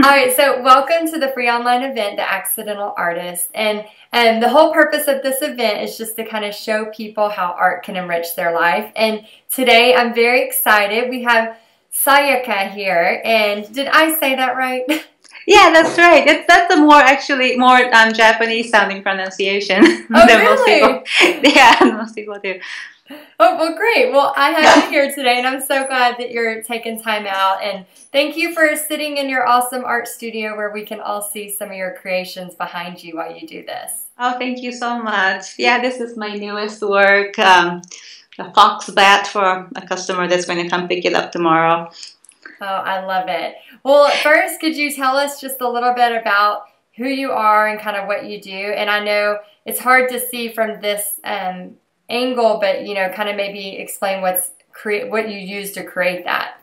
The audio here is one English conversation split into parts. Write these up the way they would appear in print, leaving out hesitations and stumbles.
All right, so welcome to the free online event, The Accidental Artist. And the whole purpose of this event is just to kind of show people how art can enrich their life. And today I'm very excited. We have Sayaka here. And did I say that right? Yeah, that's right. That's a more Japanese sounding pronunciation Oh, than most people. really? Yeah, most people do. Oh, well, great. Well, I have you here today, and I'm so glad that you're taking time out. And thank you for sitting in your awesome art studio where we can all see some of your creations behind you while you do this. Oh, thank you so much. Yeah, this is my newest work, a fox bat for a customer that's going to come pick it up tomorrow. Oh, I love it. Well, first, could you tell us just a little bit about who you are and kind of what you do? And I know it's hard to see from this angle, but kind of maybe explain what you use to create that.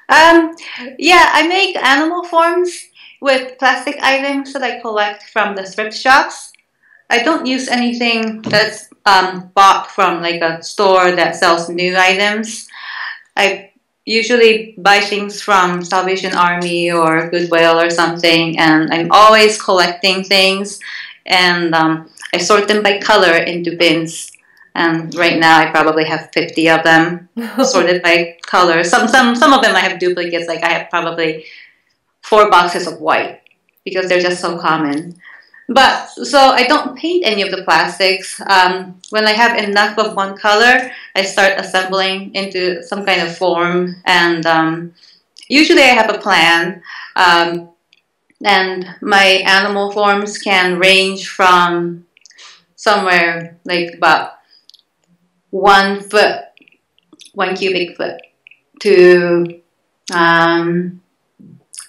Um, yeah, I make animal forms with plastic items that I collect from the thrift shops. I don't use anything that's bought from like a store that sells new items. I usually buy things from Salvation Army or Goodwill or something, and I'm always collecting things, and I sort them by color into bins. And right now, I probably have 50 of them sorted by color. Some of them I have duplicates. Like I have probably 4 boxes of white because they're just so common. But so I don't paint any of the plastics. When I have enough of one color, I start assembling into some kind of form. And usually I have a plan. And my animal forms can range from somewhere like about 1 foot, 1 cubic foot, to the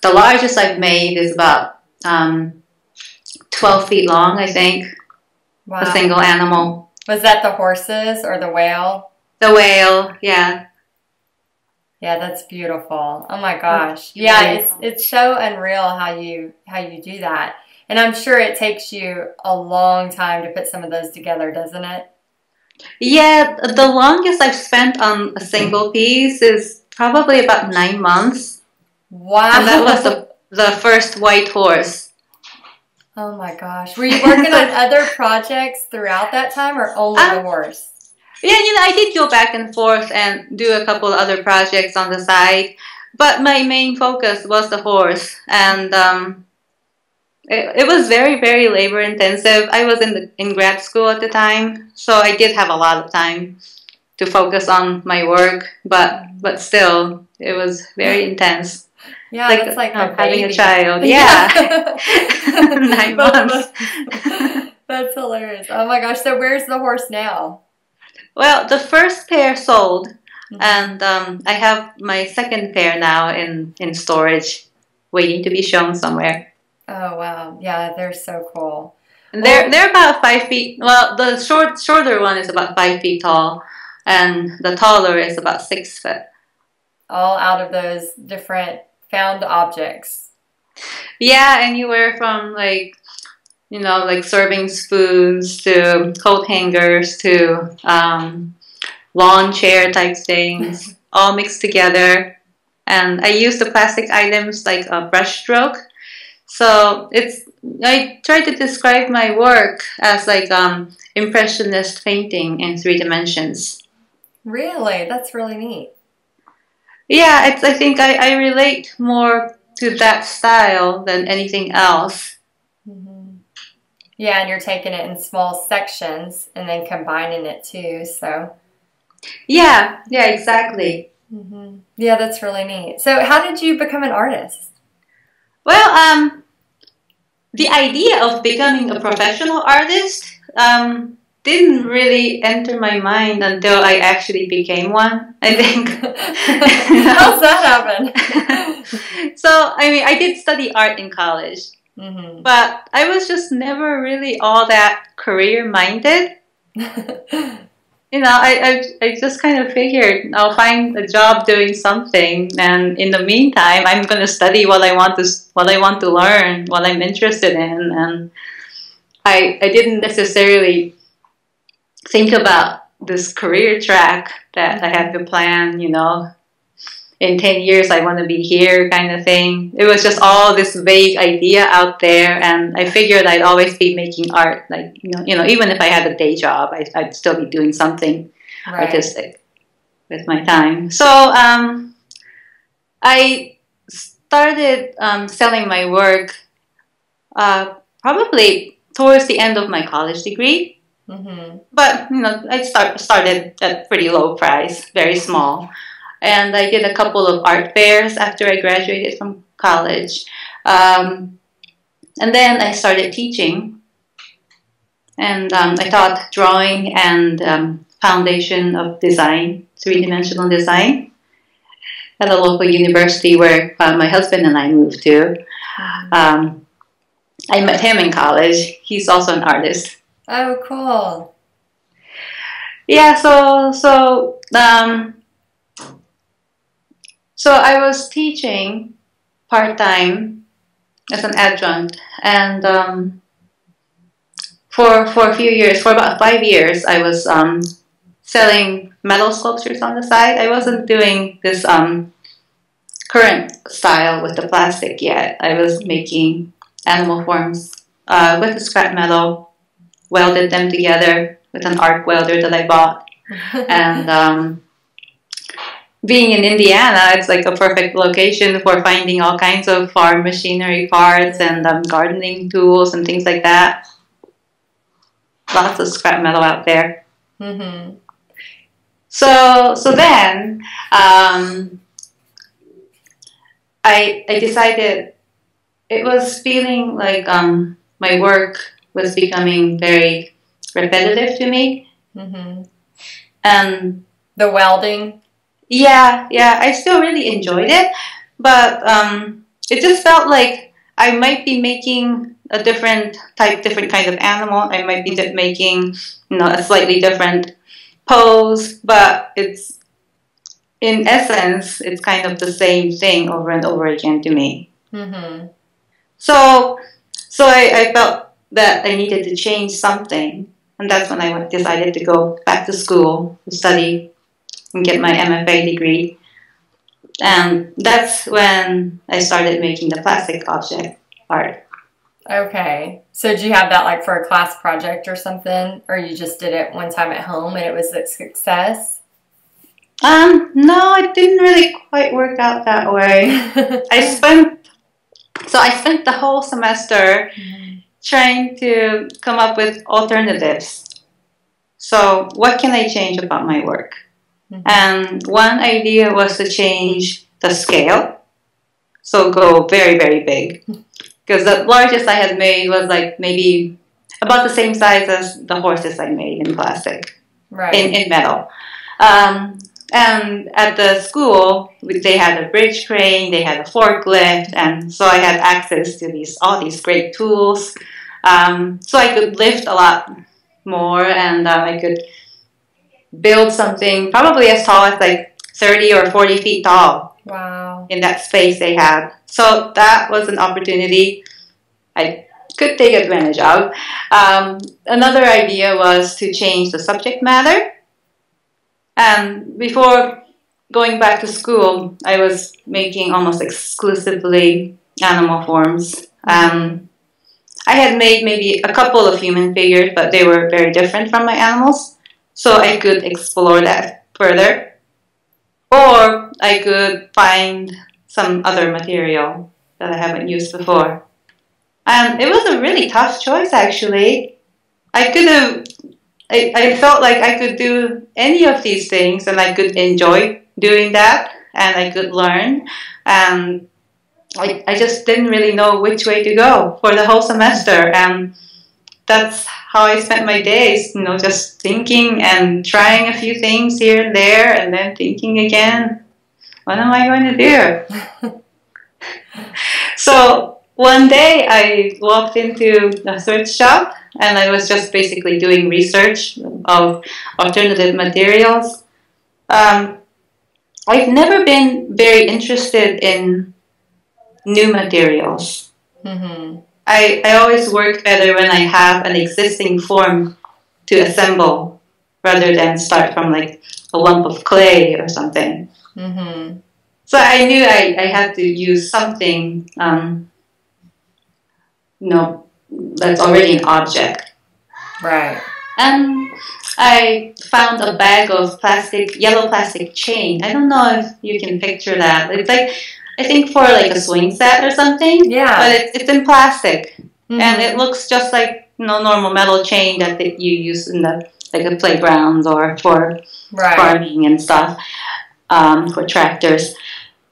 largest I've made is about 12 feet long, I think. Wow. A single animal. Was that the horses or the whale? The whale, yeah. Yeah, that's beautiful. Oh my gosh. Yeah, it's so unreal how you do that. And I'm sure it takes you a long time to put some of those together, doesn't it? Yeah, the longest I've spent on a single piece is probably about 9 months. And that was Wow. the first white horse. Oh my gosh. Were you working on other projects throughout that time or only the horse? Yeah, I did go back and forth and do a couple other projects on the side, but my main focus was the horse, and it was very, very labor intensive. I was in grad school at the time, so I did have a lot of time to focus on my work, but still, it was very intense. Yeah, that's like a having a baby. child. Yeah. Yeah, 9 months. That's hilarious. Oh my gosh. So where's the horse now? Well, the first pair sold, Mhm. and I have my second pair now in storage, waiting to be shown somewhere. Oh wow. Yeah, they're so cool. And Well, they're about 5 feet. Well, the shorter one is about 5 feet tall, and the taller is about 6 foot. all out of those different found objects. Yeah, anywhere from like serving spoons to coat hangers to lawn chair type things, all mixed together. And I use the plastic items like a brush stroke. So I try to describe my work as like impressionist painting in 3 dimensions. Really? That's really neat. Yeah, I think I relate more to that style than anything else. Hmm. Yeah, and you're taking it in small sections and then combining it too. So, Yeah, exactly. yeah, that's really neat. So, how did you become an artist? Well, the idea of becoming a professional artist didn't really enter my mind until I actually became one, I think. How's that happen? So, I mean, I did study art in college, but I was just never really all that career minded. I just kind of figured I'll find a job doing something, and in the meantime, I'm gonna study what I want to learn, what I'm interested in, and I didn't necessarily think about this career track that I had to plan. in 10 years I want to be here kind of thing. It was just all this vague idea out there, and I figured I'd always be making art. Like, even if I had a day job, I'd still be doing something artistic with my time. So I started selling my work probably towards the end of my college degree. Mm-hmm. But, I started at pretty low price, very small. And I did a couple of art fairs after I graduated from college. And then I started teaching. And I taught drawing and foundation of design, three-dimensional design, at a local university where my husband and I moved to. I met him in college. He's also an artist. Oh, cool. Yeah, so I was teaching part-time as an adjunct, and for a few years, for about 5 years, I was selling metal sculptures on the side. I wasn't doing this current style with the plastic yet. I was making animal forms with the scrap metal, welded them together with an arc welder that I bought, and being in Indiana, it's like a perfect location for finding all kinds of farm machinery parts and gardening tools and things like that. Lots of scrap metal out there. Mm-hmm. So then I decided it was feeling like my work was becoming very repetitive to me. Mm-hmm. And the welding. Yeah, I still really enjoyed it, but it just felt like I might be making a different kind of animal. I might be making, a slightly different pose, but it's, in essence, it's kind of the same thing over and over again to me. Mm-hmm. So I felt that I needed to change something, and that's when I decided to go back to school to study and get my MFA degree. And that's when I started making the plastic object art. Okay. So did you have that like for a class project or something? Or you just did it one time at home and it was a success? No, it didn't really quite work out that way. I spent the whole semester trying to come up with alternatives. So what can I change about my work? Mm-hmm. And one idea was to change the scale. So go very, very big. Because the largest I had made was like maybe about the same size as the horses I made in plastic, right? In metal. And at the school, they had a bridge crane, they had a forklift, and so I had access to all these great tools. So I could lift a lot more, and I could build something probably as tall as like 30 or 40 feet tall. Wow. In that space they had. So that was an opportunity I could take advantage of. Another idea was to change the subject matter. And before going back to school, I was making almost exclusively animal forms. I had made maybe a couple of human figures, but they were very different from my animals. So I could explore that further. Or I could find some other material that I haven't used before. And it was a really tough choice, actually. I felt like I could do any of these things, and I could enjoy doing that, and I could learn. And I just didn't really know which way to go for the whole semester. And that's how I spent my days, just thinking and trying a few things here and there, and then thinking again, what am I going to do? So one day I walked into a thrift shop, and I was just basically doing research of alternative materials. I've never been very interested in new materials. Mm-hmm. I always work better when I have an existing form to assemble rather than start from like a lump of clay or something. Mm-hmm. So I knew I had to use something, that's already an object. Right. And I found a bag of yellow plastic chain. I don't know if you can picture that. It's like, I think for like a swing set or something. Yeah. But it's in plastic. Mm-hmm. And it looks just like, normal metal chain that you use in the playgrounds or for farming and stuff, for tractors.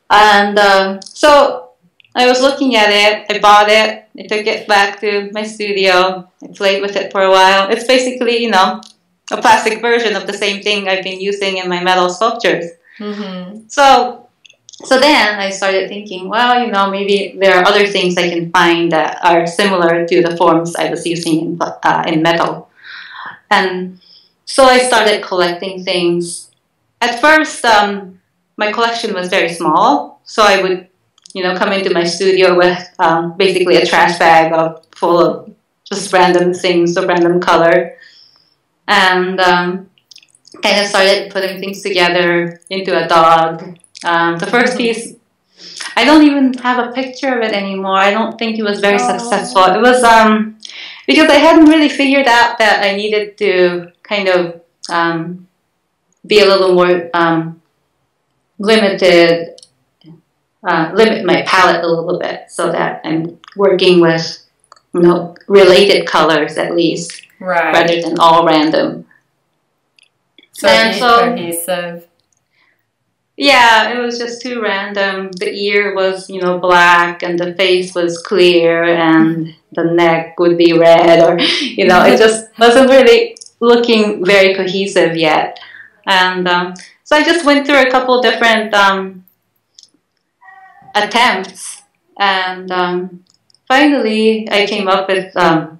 And so I was looking at it. I bought it. I took it back to my studio. I played with it for a while. It's basically, a plastic version of the same thing I've been using in my metal sculptures. Mm-hmm. So then I started thinking, well, maybe there are other things I can find that are similar to the forms I was using in metal. And so I started collecting things. At first, my collection was very small, so I would, come into my studio with basically a trash bag full of just random things of random color, and kind of started putting things together into a dog. The first piece, I don't even have a picture of it anymore. I don't think it was very successful. It was because I hadn't really figured out that I needed to kind of be a little more limit my palette a little bit so that I'm working with, related colors at least, rather than all random. So cohesive. Yeah, it was just too random. The ear was, black, and the face was clear, and the neck would be red, or, it just wasn't really looking very cohesive yet. And so I just went through a couple different attempts, and finally I came up with a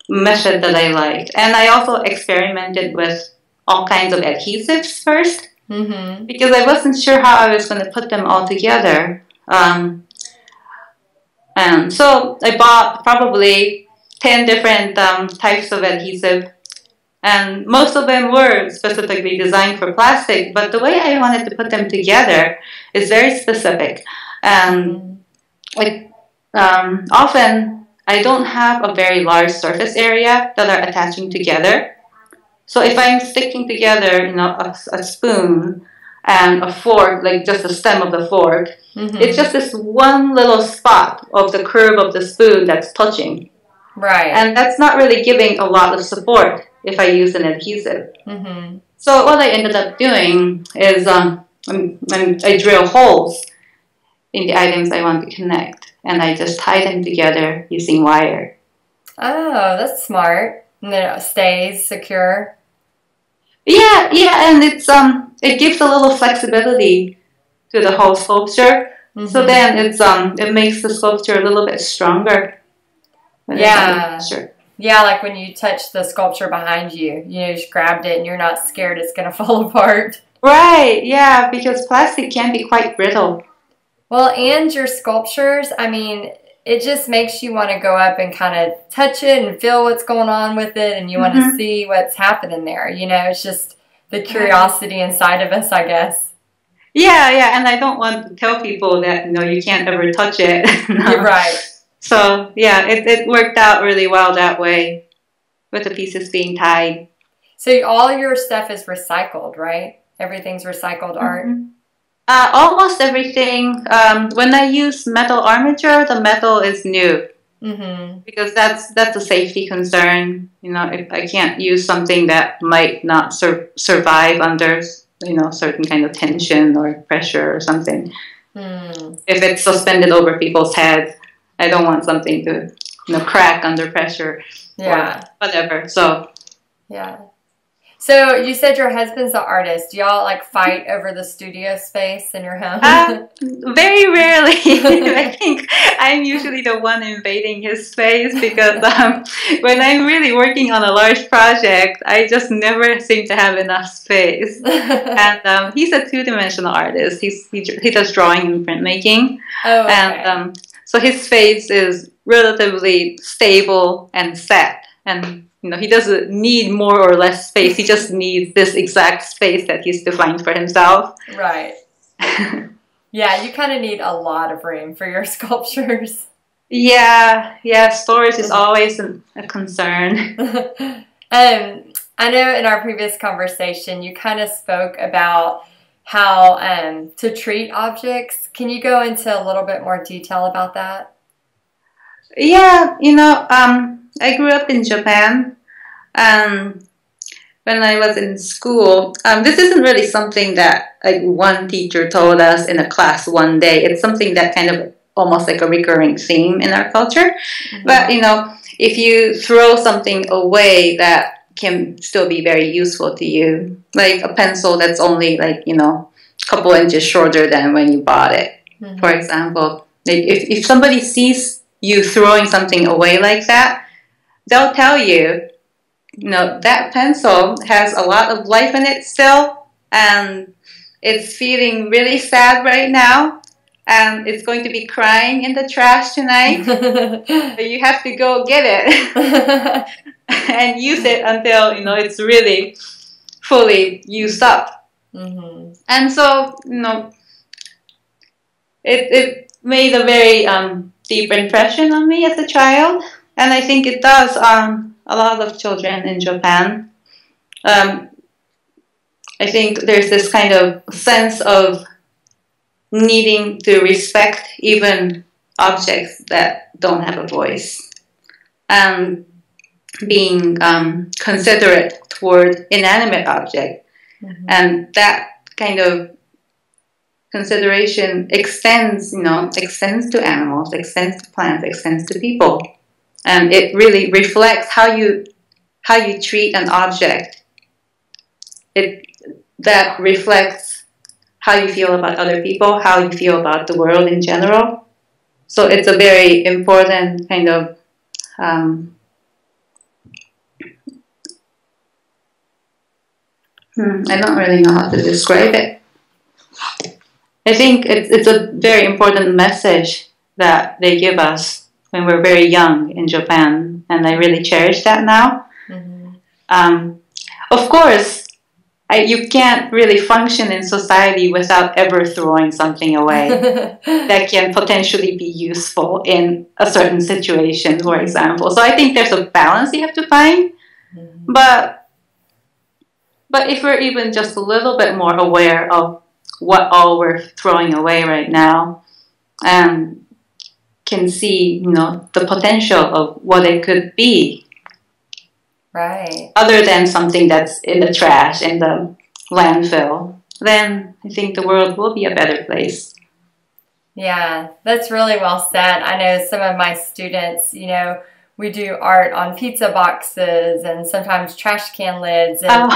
method that I liked. And I also experimented with all kinds of adhesives first, because I wasn't sure how I was going to put them all together. And so I bought probably 10 different types of adhesive, and most of them were specifically designed for plastic, but the way I wanted to put them together is very specific. And often I don't have a very large surface area that are attaching together. So if I'm sticking together, a spoon and a fork, like just the stem of the fork, it's just this one little spot of the curve of the spoon that's touching. Right. And that's not really giving a lot of support if I use an adhesive. So what I ended up doing is I drill holes in the items I want to connect, and I just tie them together using wire. Oh, that's smart. And then it stays secure. Yeah, and it gives a little flexibility to the whole sculpture. So then it makes the sculpture a little bit stronger. Yeah. Yeah, like when you touch the sculpture behind you, you just grabbed it and you're not scared it's going to fall apart. Right, yeah, because plastic can be quite brittle. Well, and your sculptures, I mean, it just makes you want to go up and kind of touch it and feel what's going on with it, and you want to see what's happening there. It's just the curiosity inside of us, I guess. Yeah, and I don't want to tell people that, you can't ever touch it. You're right. So, yeah, it worked out really well that way, with the pieces being tied. So all your stuff is recycled, right? Everything's recycled art? Almost everything. When I use metal armature, the metal is new. Because that's a safety concern. If I can't use something that might not survive under, certain kind of tension or pressure or something. If it's suspended over people's heads, I don't want something to, crack under pressure. Yeah. Or whatever. So. Yeah. So you said your husband's an artist. Do y'all fight over the studio space in your home? Very rarely. I think I'm usually the one invading his space because when I'm really working on a large project, I just never seem to have enough space. And he's a two-dimensional artist. He does drawing and printmaking. Oh, okay. And so his space is relatively stable and set. And he doesn't need more or less space. He just needs this exact space that he's defined for himself. Right. Yeah, you kind of need a lot of room for your sculptures. Yeah, storage is always a concern. I know in our previous conversation you kind of spoke about how to treat objects. Can you go into a little bit more detail about that? Yeah, I grew up in Japan. Um, when I was in school, this isn't really something that like one teacher told us in a class one day. It's something that kind of almost like a recurring theme in our culture. Mm-hmm. But if you throw something away that can still be very useful to you, like a pencil that's only like a couple inches shorter than when you bought it, Mm-hmm. for example. Like if somebody sees you throwing something away like that, they'll tell you, that pencil has a lot of life in it still, and it's feeling really sad right now, and it's going to be crying in the trash tonight. So you have to go get it and use it until it's really fully used up. Mm-hmm. And so it made a very deep impression on me as a child, and I think it does on a lot of children in Japan. I think there's this kind of sense of needing to respect even objects that don't have a voice, and being considerate toward inanimate objects. Mm-hmm. And that kind of consideration extends to animals, extends to plants, extends to people, and it really reflects how you treat an object. That reflects how you feel about other people, how you feel about the world in general. So it's a very important kind of I don't really know how to describe it. I think it's a very important message that they give us when we're very young in Japan, and I really cherish that now. Mm-hmm. Of course, you can't really function in society without ever throwing something away that can potentially be useful in a certain situation, for example. So I think there's a balance you have to find. Mm-hmm. But if we're even just a little bit more aware of what all we're throwing away right now, and can see, the potential of what it could be. Right. Other than something that's in the trash, in the landfill, then I think the world will be a better place. Yeah, that's really well said. I know some of my students, we do art on pizza boxes and sometimes trash can lids. And,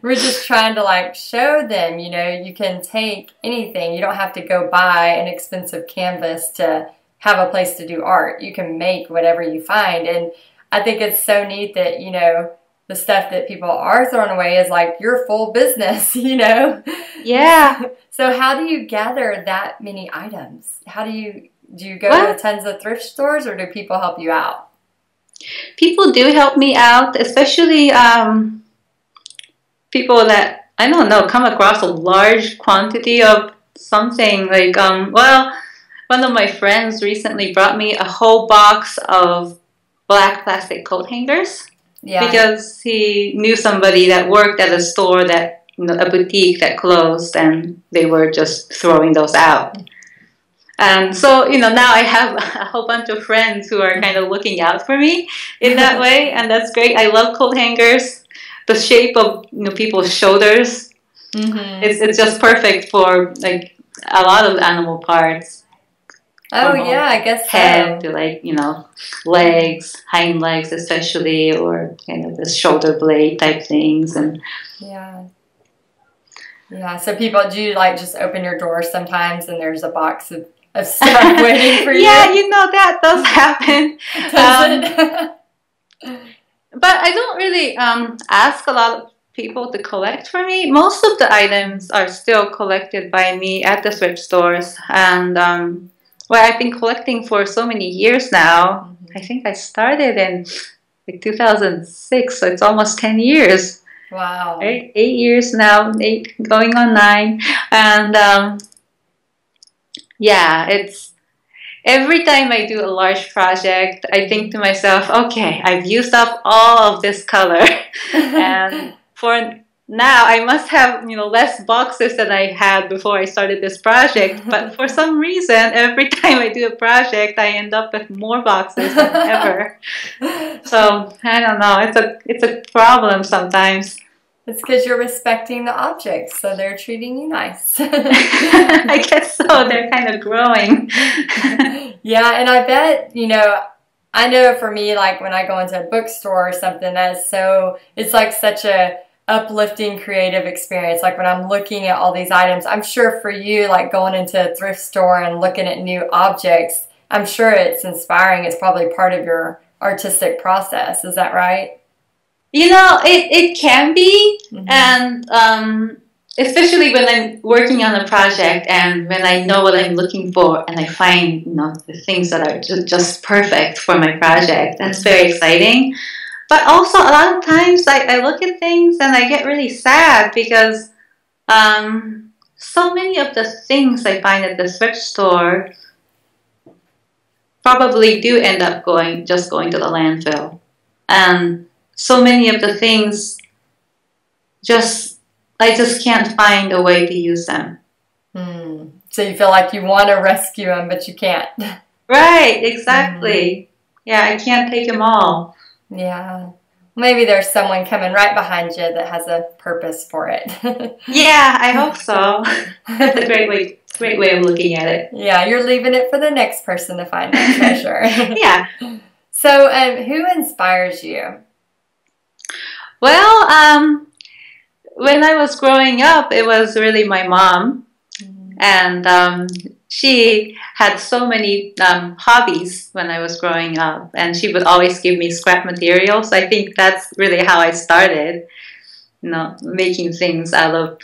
we're just trying to show them, you can take anything. You don't have to go buy an expensive canvas to have a place to do art. You can make whatever you find. And I think it's so neat that, the stuff that people are throwing away is your full business, Yeah. So how do you gather that many items? Do you go to tons of thrift stores, or do people help you out? People do help me out, especially people that, I don't know, come across a large quantity of something. One of my friends recently brought me a whole box of black plastic coat hangers. Yeah. Because he knew somebody that worked at a store that, a boutique that closed, and they were just throwing those out. And so, now I have a whole bunch of friends who are kind of looking out for me in that way, and that's great. I love coat hangers. The shape of, people's shoulders, mm-hmm. it's just perfect for, a lot of animal parts. Oh, yeah, I guess head to legs, hind legs especially, or kind of the shoulder blade type things. And yeah. So people, do you just open your door sometimes and there's a box of stuff waiting for you? Yeah, that does happen. But I don't really ask a lot of people to collect for me. Most of the items are still collected by me at the thrift stores, and I've been collecting for so many years now. Mm-hmm. I think I started in 2006, so it's almost 10 years. Wow. Right? 8 years now, 8 going on 9. And Yeah, it's every time I do a large project, I think to myself, okay, I've used up all of this color. And for now, I must have, less boxes than I had before I started this project. But for some reason, every time I do a project, I end up with more boxes than ever. So I don't know. It's a problem sometimes. It's because you're respecting the objects, so they're treating you nice. I guess so. They're kind of growing. Yeah, and I bet, I know for me, like when I go into a bookstore or something, it's like such a uplifting creative experience. Like when I'm looking at all these items, I'm sure for you, like going into a thrift store and looking at new objects, I'm sure it's inspiring. It's probably part of your artistic process. Is that right? It can be, and especially when I'm working on a project and when I know what I'm looking for and I find, the things that are just perfect for my project. That's very exciting. But also a lot of times I look at things and I get really sad because so many of the things I find at the thrift store probably do end up going to the landfill. And so many of the things I just can't find a way to use them. So you feel like you want to rescue them, but you can't. Right, exactly. Yeah, I can't take them all. Yeah. Maybe there's someone coming right behind you that has a purpose for it. Yeah, I hope so. That's a great way of looking at it. Yeah, you're leaving it for the next person to find that treasure. Yeah. So, who inspires you? Well, when I was growing up, it was really my mom. And she had so many hobbies when I was growing up. And she would always give me scrap materials. I think that's really how I started, making things out of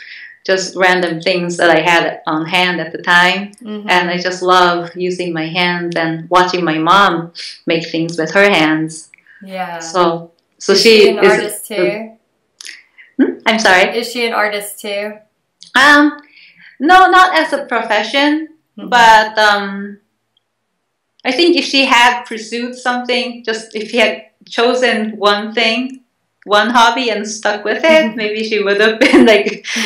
just random things that I had on hand at the time. And I just love using my hands and watching my mom make things with her hands. Yeah. So is she an artist too? I'm sorry? Is she an artist too? No, not as a profession, but I think if she had pursued something, just if she had chosen one hobby and stuck with it, maybe she would have been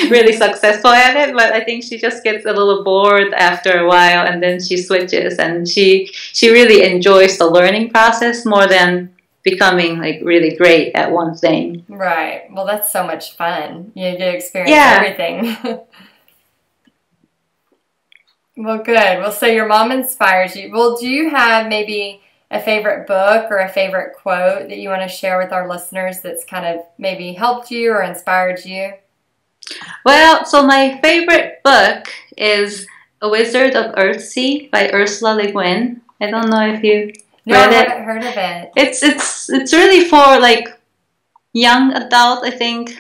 really successful at it. But I think she just gets a little bored after a while, and then she switches, and she really enjoys the learning process more than becoming really great at one thing. Right. Well, that's so much fun. You get to experience everything. Well, good. Well, so your mom inspires you. Well, do you have maybe a favorite book or a favorite quote that you want to share with our listeners that's kind of maybe helped you or inspired you? Well, so my favorite book is A Wizard of Earthsea by Ursula Le Guin. I don't know if you read it. I haven't heard of it. It's really for young adult, I think.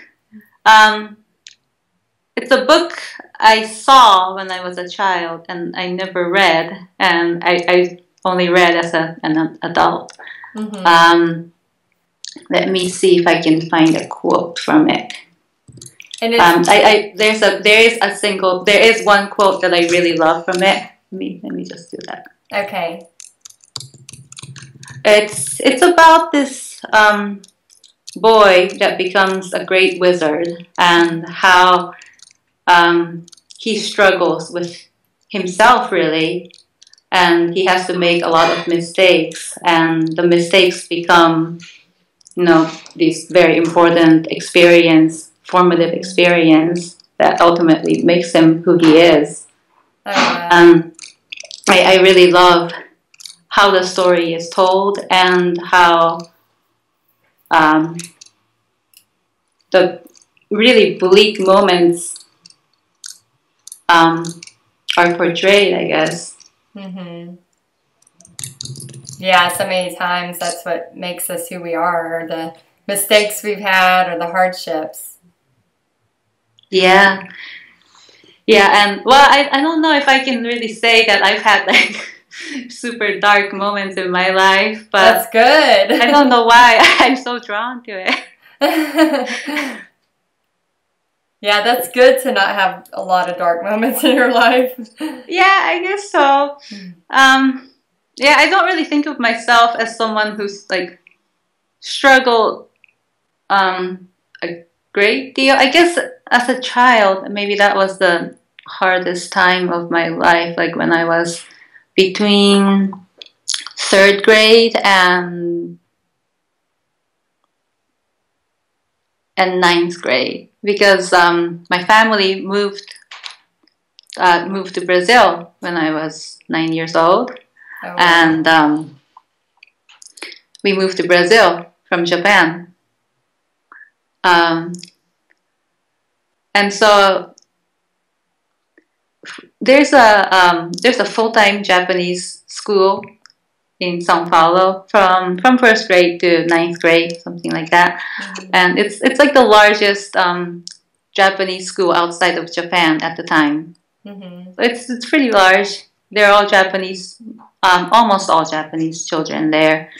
It's a book I saw when I was a child and I never read, and I only read as an adult. Let me see if I can find a quote from it. And there is one quote that I really love from it. Let me just do that. Okay. It's about this boy that becomes a great wizard and how he struggles with himself really, and he has to make a lot of mistakes, and the mistakes become these very important formative experience that ultimately makes him who he is. I really love how the story is told and how the really bleak moments are portrayed, I guess. Yeah, so many times that's what makes us who we are, or the mistakes we've had, or the hardships. Yeah, and well, I don't know if I can really say that I've had super dark moments in my life, but that's good. I don't know why I'm so drawn to it. Yeah, that's good to not have a lot of dark moments in your life. Yeah, I guess so. Yeah, I don't really think of myself as someone who's like struggled a great deal. I guess as a child, maybe that was the hardest time of my life, like when I was between third grade and ninth grade, because my family moved to Brazil when I was 9 years old, Oh, wow. and we moved to Brazil from Japan. And so there's a full-time Japanese school in São Paulo from first grade to ninth grade, something like that. Mm-hmm. And it's like the largest Japanese school outside of Japan at the time. Mm-hmm. It's pretty large. They're all Japanese, almost all Japanese children there.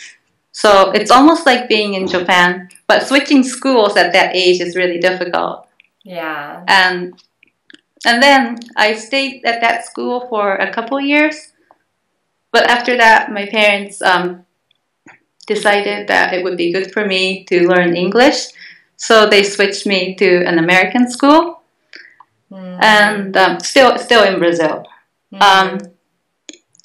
So it's almost like being in Japan, but switching schools at that age is really difficult. Yeah. And then I stayed at that school for a couple years. But after that, my parents decided that it would be good for me to learn English. So they switched me to an American school. Mm-hmm. And still in Brazil. Mm-hmm.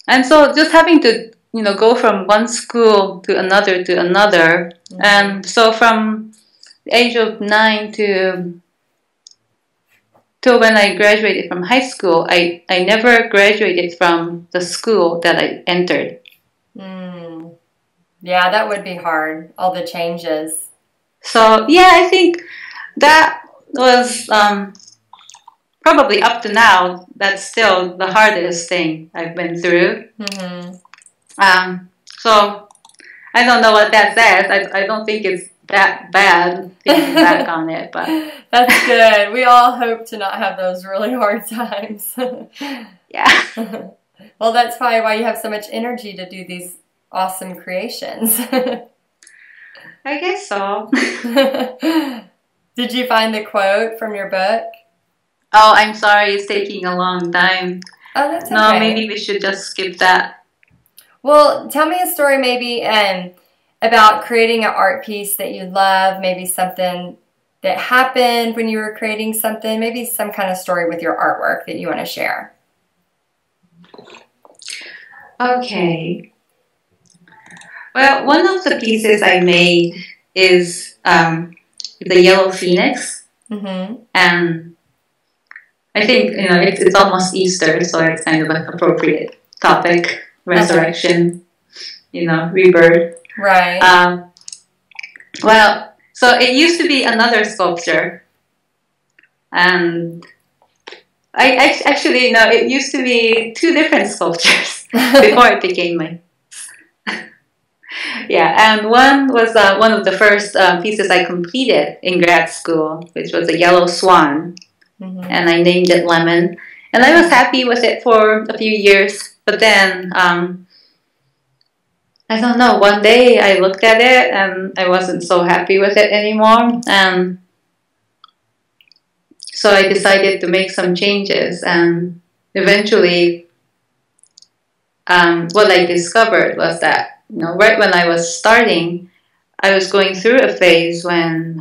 And so just having to go from one school to another. Mm-hmm. And so from the age of 9 till when I graduated from high school, I never graduated from the school that I entered. Mm. Yeah, that would be hard, all the changes. So, yeah, I think that was probably up to now, that's still the hardest thing I've been through. Mm-hmm. So I don't know what that says. I don't think it's that bad thinking back on it, but that's good. We all hope to not have those really hard times. Yeah. Well, that's probably why you have so much energy to do these awesome creations. I guess so. Did you find the quote from your book? Oh, I'm sorry, it's taking a long time. Oh, that's okay. No, maybe we should just skip that. Well, tell me a story maybe about creating an art piece that you love, maybe something that happened when you were creating something, maybe some kind of story with your artwork that you want to share. Okay. Well, one of the pieces I made is the yellow phoenix. Mm-hmm. And I think, it's almost Easter, so it's kind of an appropriate topic, resurrection, rebirth. Right. Well, so it used to be another sculpture. And it used to be two different sculptures before it became mine. Yeah, and one was one of the first pieces I completed in grad school, which was a yellow swan. Mm-hmm. And I named it Lemon. And I was happy with it for a few years. But then, I don't know, one day I looked at it and I wasn't so happy with it anymore. And so I decided to make some changes. And eventually, what I discovered was that, right when I was starting, I was going through a phase when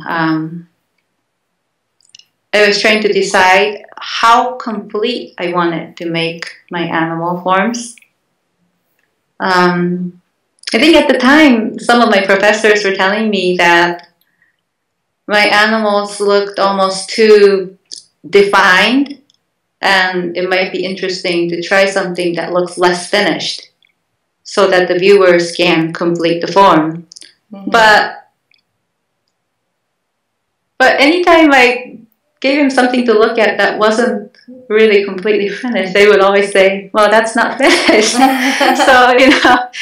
I was trying to decide how complete I wanted to make my animal forms. I think at the time, some of my professors were telling me that my animals looked almost too defined, and it might be interesting to try something that looks less finished so that the viewers can complete the form. Mm-hmm. But anytime I gave him something to look at that wasn't really completely finished, they would always say, well, that's not finished. So,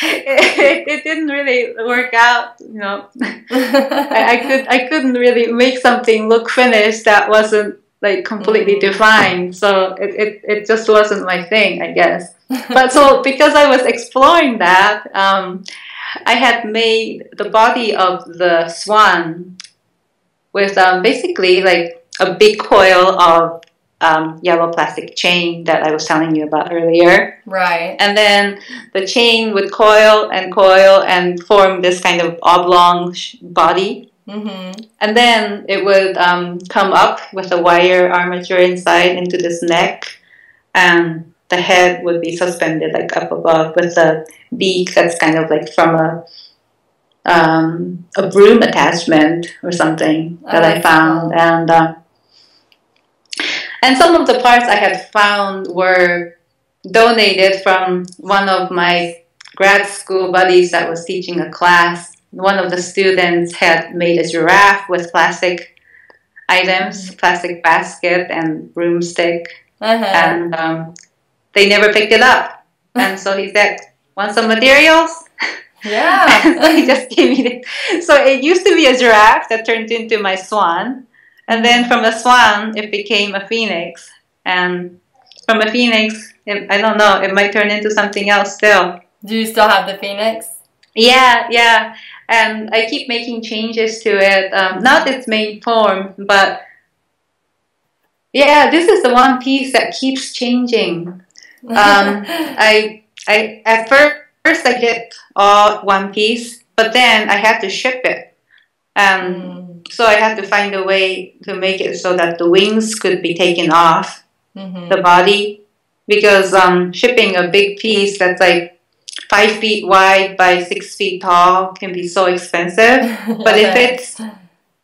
it didn't really work out, I couldn't really make something look finished that wasn't like completely defined. So it just wasn't my thing, I guess. But so because I was exploring that, I had made the body of the swan with basically like a big coil of yellow plastic chain that I was telling you about earlier. Right. And then the chain would coil and form this kind of oblong body. Mm-hmm. And then it would come up with a wire armature inside into this neck. And the head would be suspended like up above with a beak that's kind of like from a broom attachment or something that I found. Cool. And some of the parts I had found were donated from one of my grad school buddies that was teaching a class. One of the students had made a giraffe with plastic items, plastic basket and broomstick. And they never picked it up. And so he said, want some materials? Yeah. So he just gave me it. So it used to be a giraffe that turned into my swan. And then from a swan, it became a phoenix. And from a phoenix, I don't know, it might turn into something else still. Do you still have the phoenix? Yeah. And I keep making changes to it. Not its main form, but yeah, this is the one piece that keeps changing. I at first I did all one piece, but then I had to ship it. So I had to find a way to make it so that the wings could be taken off the body, because shipping a big piece that's like 5 feet wide by 6 feet tall can be so expensive. But if it's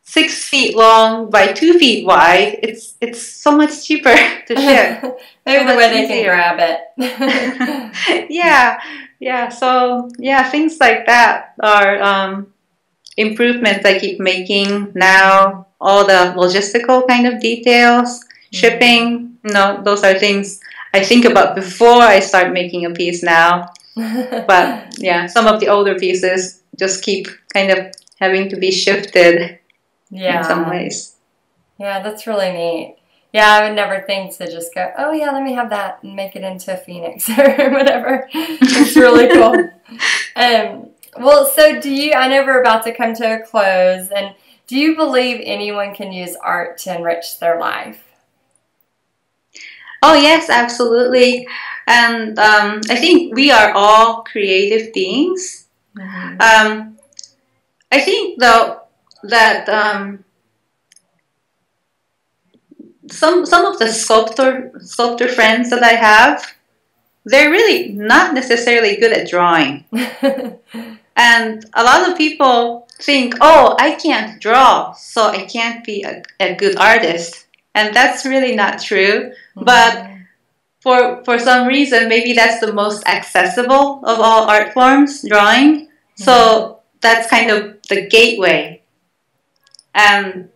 6 feet long by 2 feet wide, it's so much cheaper to ship. Maybe the way they can grab it. Yeah. So yeah, things like that are improvements I keep making now. All the logistical kind of details, shipping, those are things I think about before I start making a piece now. But yeah, some of the older pieces just keep kind of having to be shifted in some ways. Yeah, that's really neat. Yeah, I would never think to just go, oh yeah, let me have that and make it into a phoenix or whatever. It's really cool. Well, so I know we're about to come to a close, and do you believe anyone can use art to enrich their life? Oh yes, absolutely. And I think we are all creative beings. I think though that some of the sculptor friends that I have, they're really not necessarily good at drawing. And a lot of people think, oh, I can't draw, so I can't be a good artist. And that's really not true. But for some reason, maybe that's the most accessible of all art forms, drawing. So that's kind of the gateway. And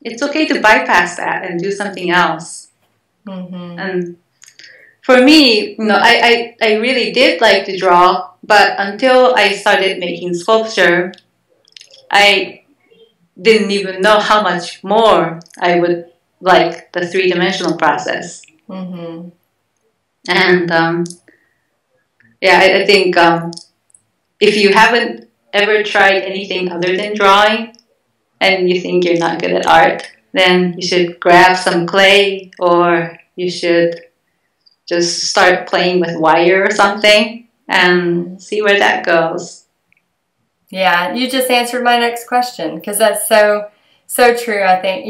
it's okay to bypass that and do something else. And for me, I really did like to draw, but until I started making sculpture, I didn't even know how much more I would like the three-dimensional process. And I think if you haven't ever tried anything other than drawing and you think you're not good at art, then you should grab some clay, or you should just start playing with wire or something and see where that goes. Yeah, you just answered my next question, because that's so true. I think,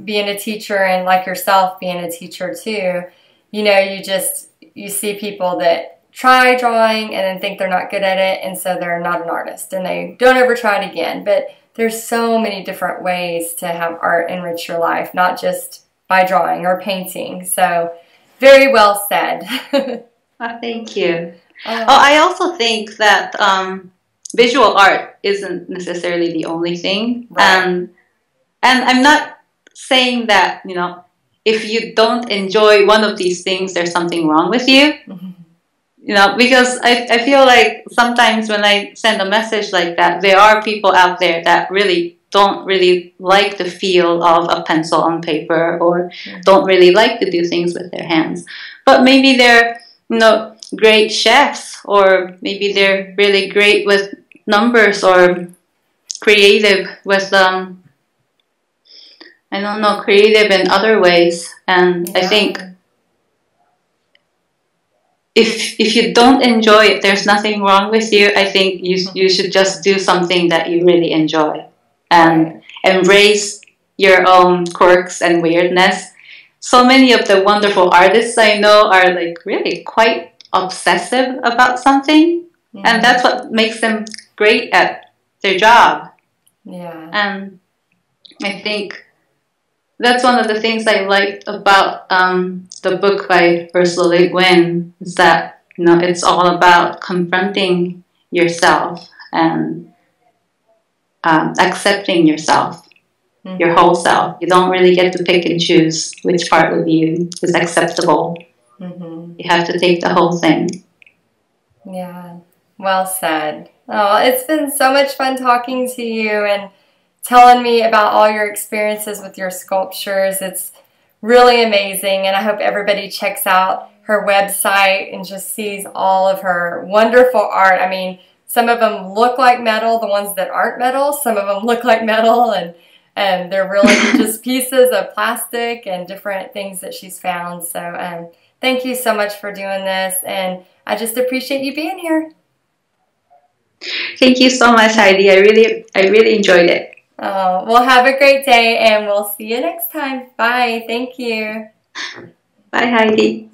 being a teacher, and like yourself being a teacher too, you see people that try drawing and then think they're not good at it, and so they're not an artist and they don't ever try it again. But there's so many different ways to have art enrich your life, not just by drawing or painting. So very well said. Thank you. I also think that visual art isn't necessarily the only thing. Right. And I'm not saying that, if you don't enjoy one of these things, there's something wrong with you. Because I feel like sometimes when I send a message like that, there are people out there that really don't really like the feel of a pencil on paper, or don't really like to do things with their hands. But maybe they're, great chefs, or maybe they're really great with numbers, or creative with I don't know, creative in other ways. And I think if you don't enjoy it, there's nothing wrong with you. I think you should just do something that you really enjoy and embrace your own quirks and weirdness. So many of the wonderful artists I know are like really quite obsessive about something, and that's what makes them great at their job. Yeah. And I think that's one of the things I liked about the book by Ursula Le Guin, is that, you know, it's all about confronting yourself and accepting yourself, your whole self. You don't really get to pick and choose which part of you is acceptable. You have to take the whole thing. Yeah, well said. Oh, it's been so much fun talking to you and telling me about all your experiences with your sculptures. It's really amazing, and I hope everybody checks out her website and just sees all of her wonderful art. I mean, some of them look like metal, the ones that aren't metal. Some of them look like metal, and they're really just pieces of plastic and different things that she's found. So thank you so much for doing this, and I just appreciate you being here. Thank you so much, Heidi. I really enjoyed it. Oh, well, have a great day, and we'll see you next time. Bye. Thank you. Bye, Heidi.